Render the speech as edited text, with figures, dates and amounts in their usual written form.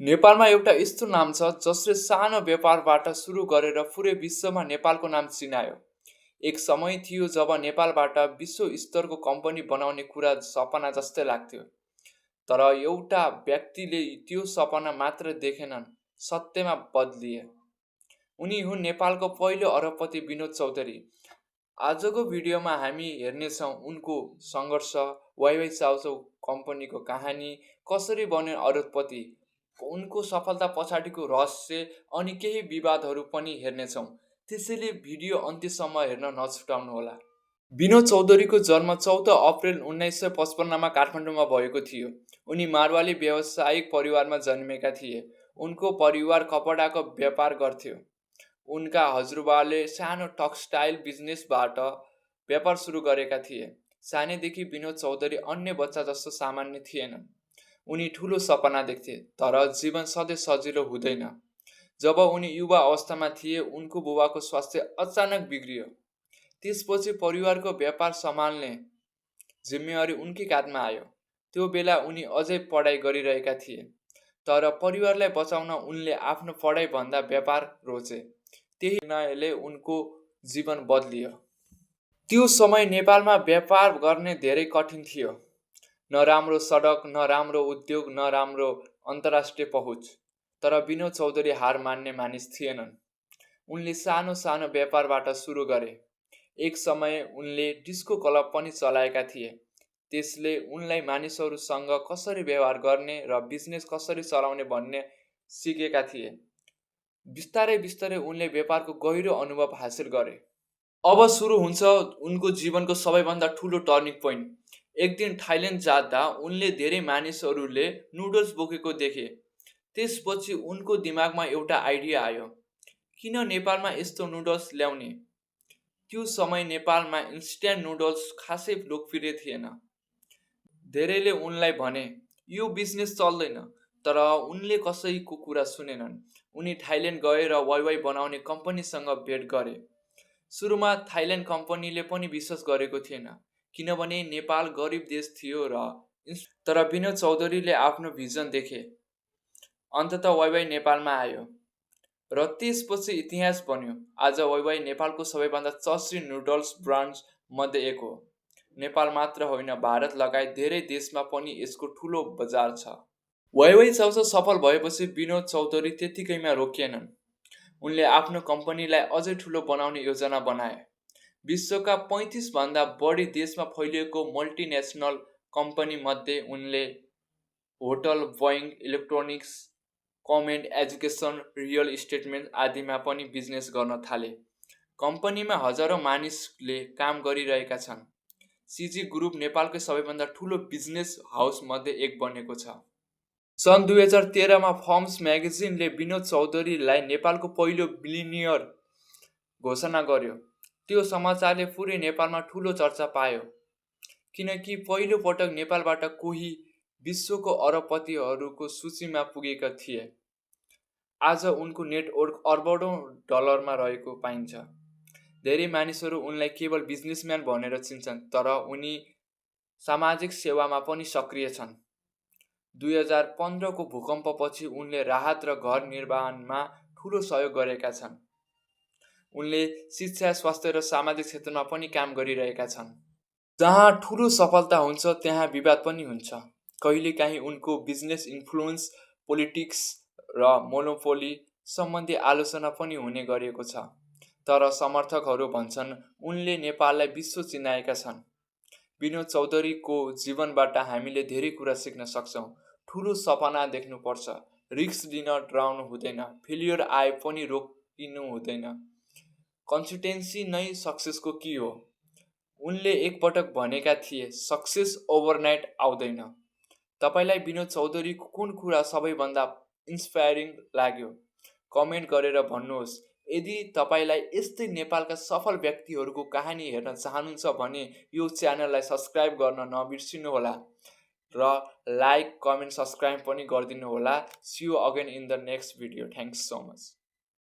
नेपालमा एउटा यस्तो नाम छ जसले सानो व्यापारबाट सुरु गरेर पुरै विश्वमा नेपालको नाम चिनायो। एक समय थियो जब नेपालबाट विश्व स्तरको कम्पनी बनाउने कुरा सपना जस्तै लाग्थ्यो। तर एउटा व्यक्तिले त्यो सपना मात्र देखेनन्, सत्यमा बदलिए। उनी हुन् नेपालको पहिलो अरबपति विनोद चौधरी। आजको भिडियोमा हामी हेर्नेछौँ उनको सङ्घर्ष, वाइवाई चाउचाउ कम्पनीको कहानी, कसरी बन्यो अरबपति, उनको सफलता पछाडिको रहस्य अनि केही विवादहरू पनि हेर्नेछौँ। त्यसैले भिडियो अन्त्यसम्म हेर्न नछुटाउनुहोला। विनोद चौधरीको जन्म 14 अप्रिल 1955मा काठमाडौँमा भएको थियो। उनी मारवाडी व्यावसायिक परिवारमा जन्मेका थिए। उनको परिवार कपडाको व्यापार गर्थ्यो। उनका हजुरबाले सानो टेक्सटाइल बिजनेसबाट व्यापार सुरु गरेका थिए। सानैदेखि विनोद चौधरी अन्य बच्चा जस्तो सामान्य थिएनन्। उनी ठुलो सपना देख्थे, तर जीवन सधैँ सजिलो हुँदैन। जब उनी युवा अवस्थामा थिए, उनको बुबाको स्वास्थ्य अचानक बिग्रियो। त्यसपछि परिवारको व्यापार सम्हाल्ने जिम्मेवारी उनकै काँधमा आयो। त्यो बेला उनी अझै पढाइ गरिरहेका थिए, तर परिवारलाई बचाउन उनले आफ्नो पढाइभन्दा व्यापार रोजे। त्यही निर्णयले उनको जीवन बदलियो। त्यो समय नेपालमा व्यापार गर्ने धेरै कठिन थियो। न राम्रो सडक, न राम्रो उद्योग, न राम्रो अन्तर्राष्ट्रिय पहुँच। तर विनोद चौधरी हार मान्ने मानिस थिएनन्। उनले सानो सानो व्यापारबाट सुरु गरे। एक समय उनले डिस्को क्लब पनि चलाएका थिए। त्यसले उनलाई मानिसहरूसँग कसरी व्यवहार गर्ने र बिजनेस कसरी चलाउने भन्ने सिकेका थिए। बिस्तारै बिस्तारै उनले व्यापारको गहिरो अनुभव हासिल गरे। अब सुरु हुन्छ उनको जीवनको सबैभन्दा ठुलो टर्निङ पोइन्ट। एक दिन थाइल्यान्ड जाँदा उनले धेरै मानिसहरूले नुडल्स बोकेको देखे। त्यसपछि उनको दिमागमा एउटा आइडिया आयो, किन नेपालमा यस्तो नुडल्स ल्याउने। त्यो समय नेपालमा इन्स्ट्यान्ट नुडल्स खासै लोकप्रिय थिएन। धेरैले उनलाई भने यो बिजनेस चल्दैन, तर उनले कसैको कुरा सुनेनन्। उनी थाइल्यान्ड गए र वाइवाई बनाउने कम्पनीसँग भेट गरे। सुरुमा थाइल्यान्ड कम्पनीले पनि विश्वास गरेको थिएन, किनभने नेपाल गरिब देश थियो तर विनोद चौधरीले आफ्नो भिजन देखे। अन्ततः वाइवाई नेपालमा आयो र त्यसपछि इतिहास बन्यो। आज वाइवाई नेपालको सबैभन्दा चर्चित नुडल्स ब्रान्ड्स मध्ये एक हो। नेपाल मात्र होइन, भारत लगायत धेरै देशमा पनि यसको ठुलो बजार छ। वाइवाई चाउचाउ सफल भएपछि विनोद चौधरी त्यतिकैमा रोकिएनन्। उनले आफ्नो कम्पनीलाई अझै ठुलो बनाउने योजना बनाए। विश्वका 35 भन्दा बढी देशमा फैलिएको मल्टिनेसनल कम्पनी मध्ये उनले hotel, Boeing, electronics, comment, education, real इस्टेटमेन्ट आदिमा पनि बिजनेस गर्न थाले। कम्पनीमा हजारौं मानिसले काम गरिरहेका छन्। सिजी ग्रुप नेपालकै सबैभन्दा ठुलो बिजनेस हाउस मध्ये एक बनेको छ। सन् 2013मा फर्ब्स म्यागजिनले विनोद चौधरीलाई नेपालको पहिलो बिलियनियर घोषणा गर्यो। त्यो समाचारले पुरै नेपालमा ठुलो चर्चा पायो, किनकि पहिलो पटक नेपालबाट कोही विश्वको अरबपतिहरूको सूचीमा पुगेका थिए। आज उनको नेटवर्क अर्बौं डलरमा रहेको पाइन्छ। धेरै मानिसहरू उनलाई केवल बिजनेसम्यान भनेर चिन्छन्, तर उनी सामाजिक सेवामा पनि सक्रिय छन्। 2015को भूकम्पपछि उनले राहत र घर निर्माणमा ठुलो सहयोग गरेका छन्। उनले शिक्षा, स्वास्थ्य र सामाजिक क्षेत्रमा पनि काम गरिरहेका छन्। जहाँ ठुलो सफलता हुन्छ त्यहाँ विवाद पनि हुन्छ। कहिलेकाहीँ उनको बिजनेस इन्फ्लुएन्स, पोलिटिक्स र मोनोपोली सम्बन्धी आलोचना पनि हुने गरेको छ। तर समर्थकहरू भन्छन् उनले नेपाललाई विश्व चिनाएका छन्। विनोद चौधरीको जीवनबाट हामीले धेरै कुरा सिक्न सक्छौँ। ठुलो सपना देख्नुपर्छ, रिस्क लिन डराउनु हुँदैन, फेलियर आए पनि रोकिनु हुँदैन। कन्सिस्टेन्सी नै सक्सेसको की हो। उनले एकपटक भनेका थिए, सक्सेस ओभरनाइट आउँदैन। तपाईलाई विनोद चौधरीको कुन कुरा सबैभन्दा इन्स्पायरिङ लाग्यो? कमेन्ट गरेर भन्नुहोस्। यदि तपाईलाई यस्तै नेपालका सफल व्यक्तिहरूको कहानी हेर्न चाहनुहुन्छ भने यो च्यानललाई सब्स्क्राइब गर्न नबिर्सिनुहोला र लाइक, कमेन्ट, सब्स्क्राइब पनि गरिदिनु होला। See you again in the next video. Thanks so much.